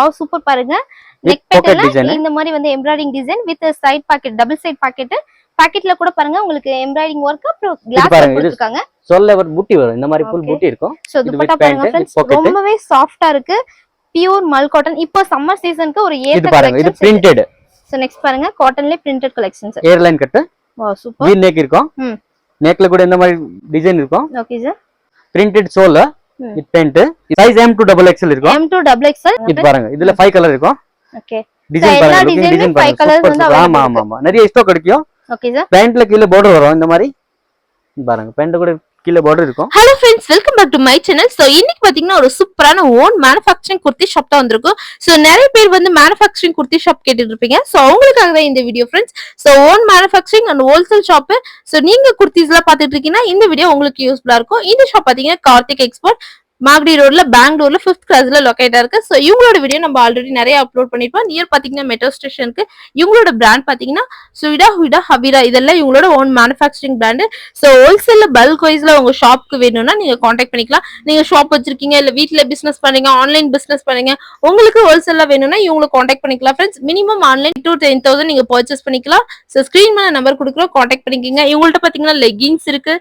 Wow super பாருங்க. Neck பேட்டர்ன்ல இந்த மாதிரி வந்து embroidery design with side pocket, double side pocket. பாக்கெட்ல கூட பாருங்க உங்களுக்கு எம்ப்ராய்டிங் வர்க் அப்புறம் கிளாஸ் வர்க் கொடுத்திருக்காங்க. சொல்ல ஒரு பூட்டி வரும். இந்த மாதிரி ফুল பூட்டி இருக்கும். சோ துப்பட்டா பாருங்க फ्रेंड्स, ரொம்பவே சாஃப்ட்டா இருக்கு. பியூர் மல் காட்டன். இப்போ சம்மர் சீசனுக்கு ஒரு ஏத்த கலெக்ஷன். இது பிரிண்டட். சோ நெக்ஸ்ட் பாருங்க காட்டன்ல printed collections. A line cut. Wow super. V neck இருக்கும். நெக்ல கூட இந்த மாதிரி டிசைன் இருக்கும். Okay sir. Printed shawl. இது pant. Size M to XXL இருக்கும். M to XXL. இது பாருங்க. இதுல 5 கலர் இருக்கும். ஓகே. டிசைன் பாருங்க. டிசைன் 5 கலர்ஸ் வந்து ஆமா ஆமா ஆமா. நிறைய ஸ்டாக் கிடைக்கும். Okay sir. பேண்ட்ல கீழ border வரும் இந்த மாதிரி. பாருங்க பேண்ட் கூட கீழ border இருக்கும். Hello friends, welcome back to my channel. So இன்னைக்கு பாத்தீங்கன்னா ஒரு சூப்பரான ஓன் மேனுஃபேக்சரிங் குர்த்தி ஷாப் தான் வந்திருக்கும். சோ நிறைய பேர் வந்து மேனுஃபேக்சரிங் குர்த்தி ஷாப் கேட்டுட்டு இருப்பீங்க. சோ அவங்களுக்காக தான் இந்த video friends. So own manufacturing and wholesale shop. So நீங்க குர்த்திஸ்லாம் பாத்துட்டு இருக்கீங்கன்னா இந்த வீடியோ உங்களுக்கு யூஸ்ஃபுல்லா இருக்கும். இந்த ஷாப் பாத்தீங்கன்னா கார்த்திக் எக்ஸ்போர்ட், மாகடி ரோட்ல, பெங்களூர்ல 5th கிராஸ்ல லொகேட் ஆயிருக்கு. சோ இவங்களோட வீடியோ நம்ம ஆல்ரெடி நிறைய அப்லோட் பண்ணிருப்போம். நியர் பாத்தீங்கன்னா மெட்ரோ ஸ்டேஷனுக்கு. இவங்களோட பிராண்ட் பாத்தீங்கன்னா சுவிடா, ஹுடா, ஹபீரா இதெல்லாம் இவங்களோட ஓன் மேனுஃபேக்சரிங் பிராண்ட். சோ ஹோல்சேல்ல பல்க் வைஸ்ல உங்க ஷாப்க்கு வேணும்னா நீங்க கான்டாக்ட் பண்ணிக்கலாம். நீங்க ஷாப் வச்சிருக்கீங்க, இல்ல வீட்ல பிசினஸ் பண்றீங்க, ஆன்லைன் பிசினஸ் பண்றீங்க, உங்களுக்கு ஹோல்சேல்ல வேணும்னா இவங்களை கான்டாக்ட் பண்ணிக்கலாம் ஃப்ரெண்ட்ஸ். மினிமம் ஆன்லைன் to 10,000 நீங்க பர்ச்சேஸ் பண்ணிக்கலாம். சோ ஸ்கிரீன் மேல நம்பர் கொடுக்குறோம், கான்டாக்ட் பண்ணிக்கங்க. இவங்கள்ட்ட பாத்தீங்கன்னா லெகின்ஸ் இருக்கு,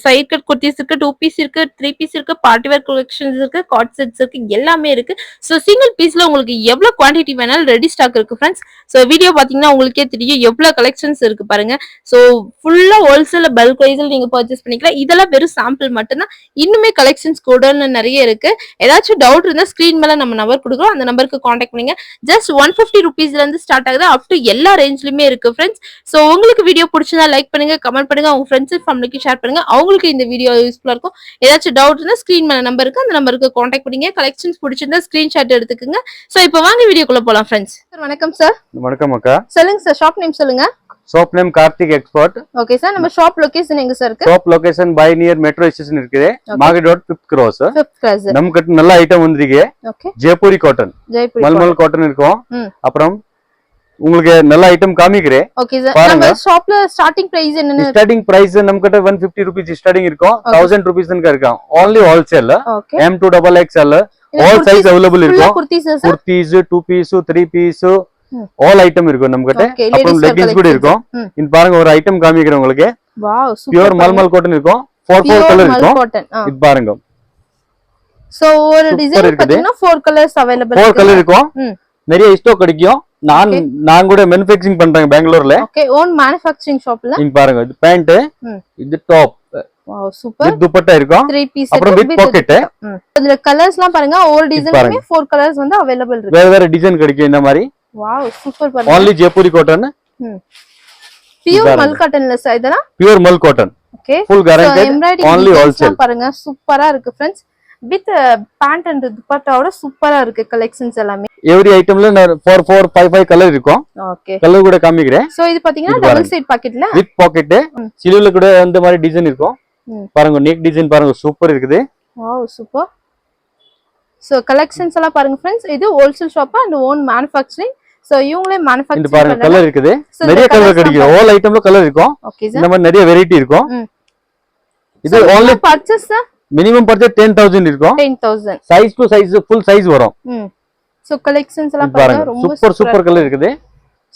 சைட் கட் குர்த்திஸ் இருக்கு, 2 பீஸ் இருக்கு, 3 பீஸ் இருக்கு, பார்ட்டி வேர் கலெக்ஷன்ஸ் இருக்கு, காட் செட்ஸ் இருக்கு, எல்லாமே இருக்கு. சோ சிங்கிள் பீஸ்ல உங்களுக்கு எவ்வளவு குவாண்டிட்டி வேணாலும் ரெடி ஸ்டாக் இருக்கு ஃப்ரெண்ட்ஸ். சோ வீடியோ பாத்தீங்கன்னா உங்களுக்கே தெரியும் எவ்வளவு கலெக்ஷன்ஸ் இருக்கு பாருங்க. சோ ஃபுல்லா ஹோல்சேல் பல்க் வைஸ்ல நீங்க பர்ச்சேஸ் பண்ணிக்கலாம். இதெல்லாம் வெறும் சாம்பிள் மட்டும்தான். இன்னுமே கலெக்ஷன்ஸ் கூட நிறைய இருக்கு. ஏதாச்சும் டவுட் இருந்தா ஸ்கிரீன் மேல நம்ம நம்பர் கொடுக்குறோம், அந்த நம்பருக்கு கான்டாக்ட் பண்ணுங்க. ஜஸ்ட் 150 ருபீஸ்ல இருந்து ஸ்டார்ட் ஆகுது, அப் டு எல்லா ரேஞ்ச்லயுமே இருக்கு ஃப்ரெண்ட்ஸ். சோ உங்களுக்கு வீடியோ பிடிச்சதா லைக் பண்ணுங்க, கமெண்ட் பண்ணுங்க, உங்க ஃப்ரெண்ட்ஸ் அண்ட் ஃபேமிலிக்கு ஷேர் பண்ணுங்க. அவங்களுக்கு இந்த வீடியோ யூஸ்ஃபுல்லா இருக்கும். ஏதாச்சும் டவுட் இருந்தா ஸ்கிரீன் மேல நம்பர் இருக்கு, அந்த நம்பருக்கு கான்டாக்ட் பண்ணுங்க. கலெக்ஷன்ஸ் பிடிச்சிருந்தா ஸ்கிரீன்ஷாட் எடுத்துக்கங்க. சோ இப்போ வாங்க வீடியோக்குள்ள போலாம் ஃப்ரெண்ட்ஸ். சார் வணக்கம் சார். வணக்கம் அக்கா. சொல்லுங்க சார், ஷாப் நேம் சொல்லுங்க. Shop name Karthik export. Okay sir. நம்ம ஷாப் லொகேஷன் எங்க சார் இருக்கு? Shop location by near metro station இருக்குது. Magadi road 5th cross. 5th cross. நம்ம கிட்ட நல்ல ஐட்டம் வந்திருக்கு. ஓகே. ஜெய்ப்பூரி காட்டன். ஜெய்ப்பூரி மல்மல் காட்டன் இருக்கும். அப்புறம் உங்களுக்கு நல்ல ஐட்டம் காமிக்கிறேன். Okay sir. நம்ம ஷாப்ல ஸ்டார்டிங் பிரைஸ் என்ன? ஸ்டார்டிங் பிரைஸ் நம்ம கிட்ட 150 ரூபீஸ் ஸ்டார்டிங் இருக்கும். 1000 ரூபீஸ் தனಕ இருக்கும். only wholesale. M to XXL all size available இருக்கும். Kurtis 2 piece 3 piece all item இருக்கும் நம்ம கிட்ட. அப்புறம் லெகின்ஸ் கூட இருக்கும். இந்த பாருங்க ஒரு ஐட்டம் காமிக்கிறேன் உங்களுக்கு. Wow super. Pure mulmul cotton இருக்கும். 4 கலர் இருக்கும். இது பாருங்க. சோ ஒரு டிசைன் பாத்தீங்கன்னா 4 கலர்ஸ் அவேilable 4 கலர் இருக்கும். நிறைய ஸ்டாக் கிடைக்கும். நான் கூட manufacturing பண்றேன் பெங்களூர்ல. ஓகே. ஓன் manufacturing ஷாப்ல. இங்க பாருங்க இது பேண்ட், இது டாப். Wow super. இது துப்பட்டா இருக்கும். 3 பீஸ் அப்புறம் வித் பாக்கெட். இதுல கலர்ஸ்லாம் பாருங்க, ஒவ்வொரு டிசைனுமே 4 கலர்ஸ் வந்து அவேilable இருக்கு. வேற வேற டிசைன் கிடைக்கும் இந்த மாதிரி. வாவ் சூப்பர் பாருங்க. only Jaipuri cotton. பியூர் மல் காட்டன்ல சார் இதெல்லாம். பியூர் மல் cotton. Okay. full guaranteed. only wholesale. பாருங்க சூப்பரா இருக்கு फ्रेंड्स. வித் பேண்ட் அண்ட் துப்பட்டாவோட சூப்பரா இருக்கு கலெக்ஷன்ஸ் எல்லாமே. எவ்ரி ஐட்டம்ல 4 4 5 5 கலர் இருக்கும். ஓகே. கலர் கூட காமிக்கிறேன். சோ இது பாத்தீங்கன்னா டபுள் சைடு பாக்கெட்ல வித் பாக்கெட். சிலுவல கூட அந்த மாதிரி டிசைன் இருக்கும். பாருங்க நெக் டிசைன் பாருங்க சூப்பர் இருக்குது. Wow super. சோ கலெக்ஷன்ஸ் எல்லாம் பாருங்க फ्रेंड्स. இது wholesale shop and own manufacturing. So இவங்களே மேனுஃபேக்சரிங் இந்த பாருங்க கலர் இருக்குது. நிறைய கலர் கிடைக்கும். all ஐட்டம்ல கலர் இருக்கும். இந்த மாதிரி நிறைய வெரைட்டி இருக்கும். இது only பர்ச்சேஸ் மினிமம் பர்ச்சேஸ் 10,000 இருக்கும். 10,000 size to size full size வரும். சோ கலெக்ஷன்ஸ் எல்லாம் பாருங்க ரொம்ப சூப்பர் கலர் இருக்குது.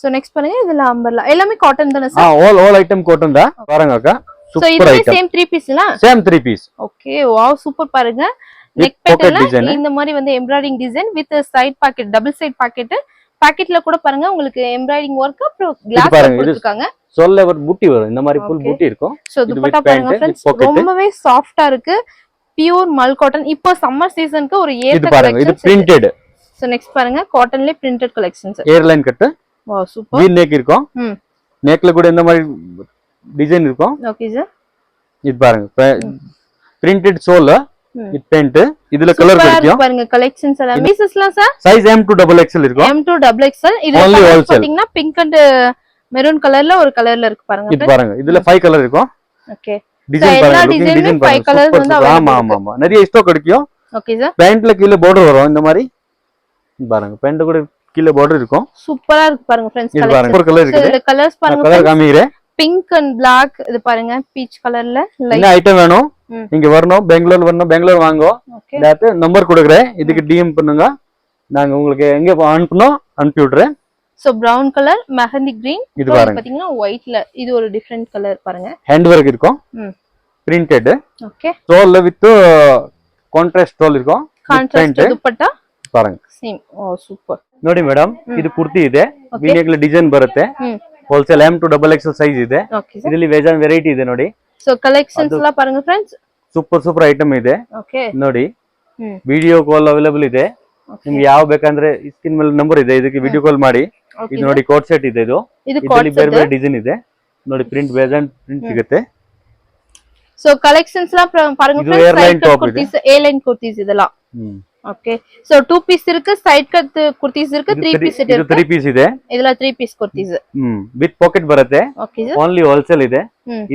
சோ நெக்ஸ்ட் பாருங்க இதுல அம்பர்லா எல்லாமே காட்டன் தான சார்? all ஐட்டம் காட்டன் தான். பாருங்க அக்கா சூப்பர் ஐட்டம். சேம் 3 பீஸ்ல? Same 3 piece. Okay. Wow super பாருங்க. நெக் பேட்டர்ன்ல இந்த மாதிரி வந்து embroidery design with side pocket, double side pocket. பாக்கெட்ல கூட பாருங்க உங்களுக்கு எம்ப்ராய்டிங் வர்க் அப்புறம் கிளாஸ் வர்க் கொடுத்திருக்காங்க. சொல்ல ஒரு பூட்டி வரும். இந்த மாதிரி ফুল பூட்டி இருக்கும். சோ துப்பட்டா பாருங்க फ्रेंड्स, ரொம்பவே சாஃப்ட்டா இருக்கு. பியூர் மல் காட்டன். இப்போ சம்மர் சீசனுக்கு ஒரு ஏத்த கலெக்ஷன். இது பிரிண்டட். சோ நெக்ஸ்ட் பாருங்க காட்டன்ல printed collections. A line cut. Wow super. V neck இருக்கும். நெக்ல கூட இந்த மாதிரி டிசைன் இருக்கும். Okay sir. இது பாருங்க பிரிண்டட் சோல். இது பேண்ட். இதுல கலர் கிடைக்கும். பாருங்க கலெக்ஷன்ஸ் எல்லாம் பீசஸ்லாம் sir size M to XXL இருக்கும். M to XXL. இது பாத்தீங்கன்னா பிங்க் அண்ட் மெரூன் கலர்ல ஒரு கலர்ல இருக்கு பாருங்க. இது பாருங்க இதுல 5 கலர் இருக்கும். ஓகே. டிசைன் பாருங்க. டிசைன் 5 கலர்ஸ் வந்து ஆமா ஆமா ஆமா நிறைய ஸ்டாக் கிடைக்கும். Okay sir. பேண்ட்ல கீழ border வரும் இந்த மாதிரி. பாருங்க பேண்ட் கூட கீழ border இருக்கும். சூப்பரா இருக்கு பாருங்க फ्रेंड्स கலெக்ஷன். பாருங்க ஒரு கலர் இருக்குது. இதுல கலர்ஸ் பாருங்க. கலர் காமிக்கிறேன். Pink and Black. இது பாருங்க பீச் கலர்ல. என்ன ஐட்டம் வேணும் நீங்க வரணும். பெங்களூர் வரணும். பெங்களூர் வாங்க. டாட் நம்பர் கொடுக்குறேன். இதுக்கு DM பண்ணுங்க. நாங்க உங்களுக்கு எங்க அனுப்பணும் அனுப்பி விடுறேன். So brown color mehndi green இது பாருங்க பாத்தீங்கன்னா ஒயிட்ல இது ஒரு டிஃபரண்ட் கலர் பாருங்க. ஹேண்ட் வர்க் இருக்கும். printed. ஓகே. ஸ்டோல்ல வித் கான்ட்ராஸ்ட் ஸ்டோல் இருக்கும். ಕಾಂಟ್ರಾಸ್ಟ್ ದುಪ್ಪಟ್ಟ பாருங்க ಸೇಮ್ ಓ ಸೂಪರ್ ನೋಡಿ ಮೇಡಮ್ ಇದು ಕುರ್ತಿ ಇದೆ ವಿನೆಗ್ಲ ಡಿಸೈನ್ ಬರುತ್ತೆ wholesale M to XXL size ಇದೆ ಇದರಲ್ಲಿ ವೆರೈಟಿ ಇದೆ ನೋಡಿ ಸೋ ಕಲೆಕ್ಷನ್ಸ್ ಎಲ್ಲ பாருங்க ಫ್ರೆಂಡ್ಸ್ ಸೂಪರ್ ಐಟಮ್ ಇದೆ ಓಕೆ ನೋಡಿ ವಿಡಿಯೋ ಕಾಲ್ ಅವೈಲೇಬಲ್ ಇದೆ ನಿಮಗೆ ಯಾವ ಬೇಕಂದ್ರೆ ಸ್ಕ್ರೀನ್ ಮೇಲೆ ನಂಬರ್ ಇದೆ ಇದಕ್ಕೆ ವಿಡಿಯೋ ಕಾಲ್ ಮಾಡಿ ಇದು ನೋಡಿ ಕೋಟ್ ಸೆಟ್ ಇದೆ ಇದರಲ್ಲಿ ಬೇರೆ ಡಿಸೈನ್ ಇದೆ ನೋಡಿ ಪ್ರಿಂಟ್ ಪ್ರಿಂಟ್ ಸಿಗುತ್ತೆ ಸೋ ಕಲೆಕ್ಷನ್ಸ್ ಎಲ್ಲ பாருங்க ಫ್ರೆಂಡ್ಸ್ A லைன் ಕುರ್ತೀಸ್ ಇದೆಲ್ಲ ಓಕೆ ಸೋ 2 ಪೀಸ್ ಇருக்கு ಸೈಡ್ ಕಟ್ ಕುರ್ತೀಸ್ ಇருக்கு 3 ಪೀಸ್ ಇದೆ ಇದು 3 ಪೀಸ್ ಇದೆ ಇದೆಲ್ಲ 3 ಪೀಸ್ ಕುರ್ತೀಸ್ ವಿತ್ ಪಾಕೆಟ್ ಬರುತ್ತೆ ಓಕೆ ಓನ್ಲಿ ಹೋಲ್ಸೇಲ್ ಇದೆ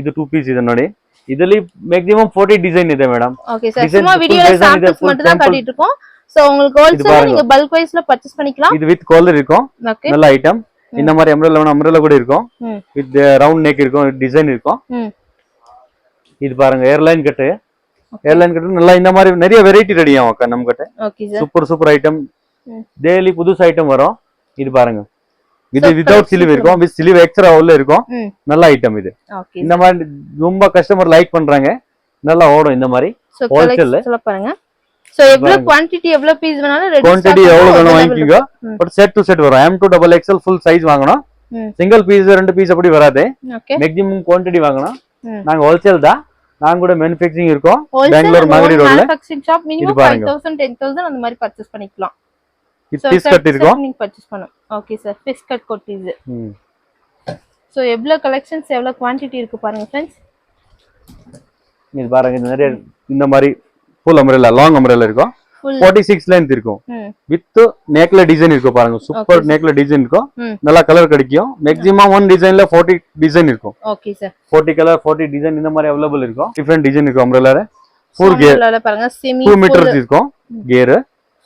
ಇದು 2 ಪೀಸ್ ಇದೆ ನೋಡಿ ಇದರಲ್ಲಿ ಮ್ಯಾಕ್ಸಿಮಮ್ 40 ಡಿಸೈನ್ ಇದೆ ಮೇಡಂ ஓகே சார் சும்மா வீடியோல சாம்பிள்ஸ் மட்டும் தான் காட்டிட்டு இருக்கோம் சோ உங்களுக்கு ஹோல்சேல் நீங்க பல்க் வைஸ்ல பர்சேஸ் பண்ணிக்கலாம் இது வித் காலர் இருக்கும் நல்ல ஐட்டம் இந்த மாதிரி அம்ப்ரெல்லா கூட இருக்கும் வித் ரவுண்ட் நெக் இருக்கும் டிசைன் இருக்கும் இது பாருங்க ஏர்லைன் கட் நல்லா இந்த மாதிரி நிறைய வெரைட்டி ரெடி ஆகும் அக்கா நம்ம கிட்ட okay sir super item daily புதுசு ஐட்டம் வரும் இது பாருங்க இது வித்அவுட் ஸ்லீவ் இருக்கும் வித் ஸ்லீவ் எக்ஸ்ட்ரா உள்ள இருக்கும் நல்ல ஐட்டம் இது இந்த மாதிரி ரொம்ப கஸ்டமர் லைக் பண்றாங்க நல்லா ஓடும் இந்த மாதிரி ஹோல்சேல்ல பாருங்க சோ எவ்வளவு குவாண்டிட்டி எவ்வளவு பீஸ் வேணாலும் ரெடி குவாண்டிட்டி எவ்வளவு வேணும் வாங்கிக்கோங்க பட் செட் டு செட் வரும் M to XXL full size வாங்கணும் சிங்கிள் பீஸ் ரெண்டு பீஸ் அப்படி வராது மேக்ஸிமம் குவாண்டிட்டி வாங்கணும் நாங்க ஹோல்சேல் தான் நாங்க கூட manufacturing இருக்கோம் பெங்களூர் மாங்கடி ரோட்ல manufacturing shop minimum 5000 10000 அந்த மாதிரி பர்சேஸ் பண்ணிக்கலாம் இது பீஸ் கட் இருக்கும் நீங்க பர்சேஸ் பண்ணனும் okay sir piece cut kurtis so எவ்வளவு கலெக்ஷன்ஸ் எவ்வளவு குவாண்டிட்டி இருக்கு பாருங்க फ्रेंड्स இது பாருங்க இது நிறைய இந்த மாதிரி full umbrella long umbrella இருக்கும் 46 length இருக்கும் வித் neckல டிசைன் இருக்கும் பாருங்க சூப்பர் neckல டிசைன் இருக்கும் நல்ல கலர் கிடைக்கும் மேக்ஸिमम one டிசைன்ல 40 டிசைன் இருக்கும் ஓகே சார் 40 கலர் 40 டிசைன் இந்த மாதிரி அவேilable இருக்கும் டிஃபரண்ட் டிசைன் இருக்கும் umbrella full gear பாருங்க செமி 2 மீட்டர் இருக்கும் gear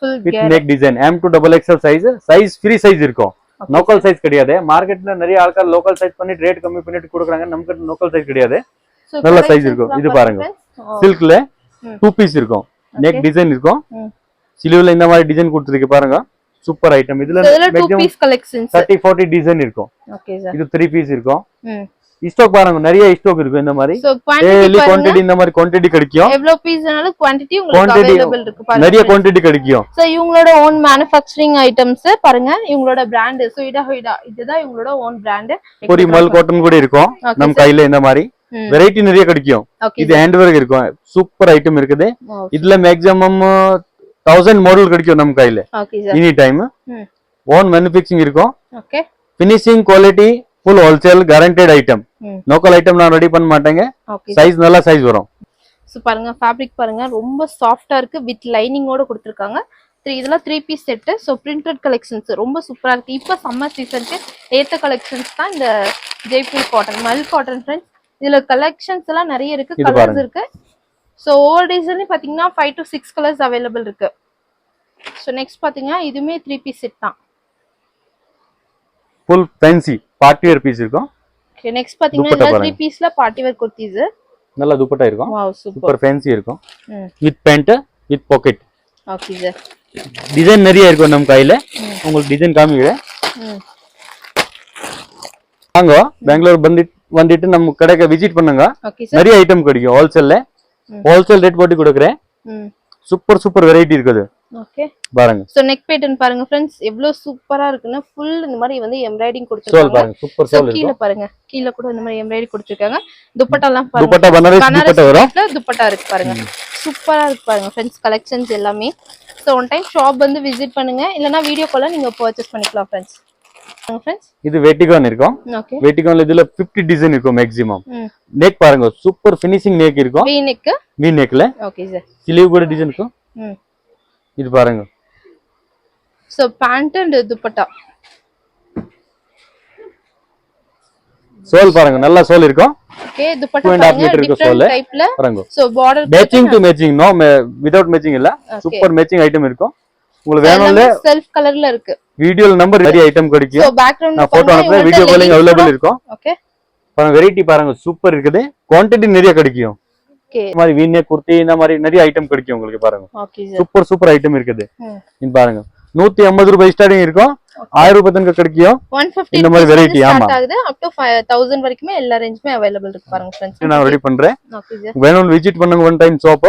full with neck design M to XXL size free size இருக்கும் லோக்கல் சைஸ் கிடையாது மார்க்கெட்ல நிறைய ஆட்கள் லோக்கல் சைஸ் பண்ணி ரேட் கம்மி பண்ணிட்டு கொடுக்குறாங்க நமக்கு லோக்கல் சைஸ் கிடையாது நல்ல சைஸ் இருக்கும் இது பாருங்க சில்க்ல 2 பீஸ் இருக்கும் neck டிசைன் இருக்கும் சிலுவல இந்த மாதிரி டிசைன் கொடுத்திருக்கு பாருங்க சூப்பர் ஐட்டம் இதுல 2 பீஸ் கலெக்ஷன்ஸ் 30 40 டிசைன் இருக்கும் ஓகே சார் இது 3 பீஸ் இருக்கும் ஸ்டாக் பாருங்க நிறைய ஸ்டாக் இருக்கும் இந்த மாதிரி சோ குவாண்டிட்டி இந்த மாதிரி குவாண்டிட்டி கிடைக்கும் எவ்வளவு பீஸ்னால குவாண்டிட்டி உங்களுக்கு அவேilable இருக்கு பாருங்க நிறைய குவாண்டிட்டி கிடைக்கும் சோ இவங்களோட ஓன் manufacturing ஐட்டம்ஸ் பாருங்க இவங்களோட பிராண்ட் ஹொய்டா இதுதான் இவங்களோட ஓன் பிராண்ட் ஒரு மல் காட்டன் கூட இருக்கும் நம்ம கையில இந்த மாதிரி வெரைட்டி நிறைய கிடைக்கும் இது ஹேண்ட் வர்க் இருக்கும் சூப்பர் ஐட்டம் இருக்குது இதுல மேக்ஸिमम 1000 மாடல் கிடைக்கும் நம்ம கையில எனி டைம் ஓன் manufacturing இருக்கும் okay finishing quality full wholesale guaranteed item local item நான் ரெடி பண்ண மாட்டேங்க சைஸ் நல்ல சைஸ் வரும் சோ பாருங்க ஃபேப்ரிக் பாருங்க ரொம்ப சாஃப்ட்டா இருக்கு வித் லைனிங்கோட கொடுத்திருக்காங்க இதெல்லாம் 3 piece set so printed collections ரொம்ப சூப்பரா இருக்கு இப்போ சம்மர் சீசனுக்கு ஏத்த கலெக்ஷன்ஸ் தான் இந்த ஜெய்ப்பூர் காட்டன் மல் காட்டன் फ्रेंड्स இதுல கலெக்ஷன்ஸ் எல்லாம் நிறைய இருக்கு கலர்ஸ் இருக்கு சோ ஓவர் டிசைன்ல பாத்தீங்கன்னா 5 to 6 கலர்ஸ் அவேilable இருக்கு சோ நெக்ஸ்ட் பாத்தீங்கன்னா இதுமே 3 பீஸ் செட் தான் full fancy party wear piece இருக்கும் ஓகே நெக்ஸ்ட் பாத்தீங்கன்னா இந்த 3 பீஸ்ல பார்ட்டி வேர் குர்தீஸ் நல்ல துப்பட்டா இருக்கும் வாவ் சூப்பர் சூப்பர் ஃபேன்சி இருக்கும் with pant with pocket okay sir design நிறைய இருக்கும் நம்ம கையில உங்களுக்கு டிசைன் காமிக்கிறேன் வாங்க பெங்களூர் வந்துட்டு நம்ம கடைக்கு விசிட் பண்ணுங்க நிறைய ஐட்டம் கிடைக்கும் ஹோல்சேல் ரேட் போட்டு கொடுக்குறேன் சூப்பர் வெரைட்டி இருக்குது ஓகே பாருங்க சோ நெக் பேட்டர்ன் பாருங்க फ्रेंड्स எவ்வளவு சூப்பரா இருக்குன்னா ஃபுல் இந்த மாதிரி வந்து எம்ப்ராய்டிங் சோல் கொடுத்திருக்காங்க பாருங்க சூப்பர் சோல் இருக்கு கீழ பாருங்க கீழ கூட இந்த மாதிரி எம்ப்ராய்டிங் கொடுத்திருக்காங்க துப்பட்டாலாம் பாருங்க துப்பட்டா பனாரஸ் துப்பட்டா வரும் துப்பட்டா இருக்கு பாருங்க சூப்பரா இருக்கு பாருங்க फ्रेंड्स கலெக்ஷன்ஸ் எல்லாமே சோ ஒன் டைம் ஷாப் வந்து விசிட் பண்ணுங்க இல்லனா வீடியோ கால்ல நீங்க பர்சேஸ் பண்ணிக்கலாம் फ्रेंड्स இது வெட்டிகான் இருக்கும் ஓகே வெட்டிகான்ல இதுல 50 டிசைன் இருக்கும் மேக்ஸिमम நெக் பாருங்க சூப்பர் ஃபினிஷிங் நெக் இருக்கும் வி நெக்ல ஓகே சார் ஸ்லீவ் கூட டிசைன் இருக்கும் இது பாருங்க so pant and dupatta shawl பாருங்க நல்ல சோல் இருக்கும் ஓகே துப்பட்டா பாருங்க டிஃபரண்ட் டைப்ல பாருங்க so border matching to matching no without matching இல்ல சூப்பர் மேட்சிங் ஐட்டம் இருக்கும் உங்களுக்கு வேணும்ல செல்ஃப் கலர்ல இருக்கு வீடியோல நம்பர் நிறைய ஐட்டம் கிடைக்கும் சோ பேக்ரவுண்ட் நான் போட்டோ அனுப்புறேன் வீடியோ காலிங் அவேilable இருக்கும் ஓகே பாருங்க வெரைட்டி பாருங்க சூப்பர் இருக்குது குவாண்டிட்டி நிறைய கிடைக்கும் ஓகே இந்த மாதிரி வீனே குர்த்தி இந்த மாதிரி நிறைய ஐட்டம் கிடைக்கும் உங்களுக்கு பாருங்க ஓகே சார் சூப்பர் ஐட்டம் இருக்குது இது பாருங்க 150 ரூபாய் ஸ்டார்டிங் இருக்கும் 1000 ரூபாய் தங்க கிடைக்கும் 150 இந்த மாதிரி வெரைட்டி ஆமா ஸ்டார்ட் ஆகுது அப் டு 1000 வரைக்கும் எல்லா ரேஞ்சுமே அவேilable இருக்கு பாருங்க फ्रेंड्स நான் ரெடி பண்றேன் ஓகே சார் வேணும் விசிட் பண்ணுங்க ஒன் டைம் ஷாப்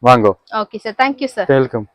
வாங்க okay sir thank you sir welcome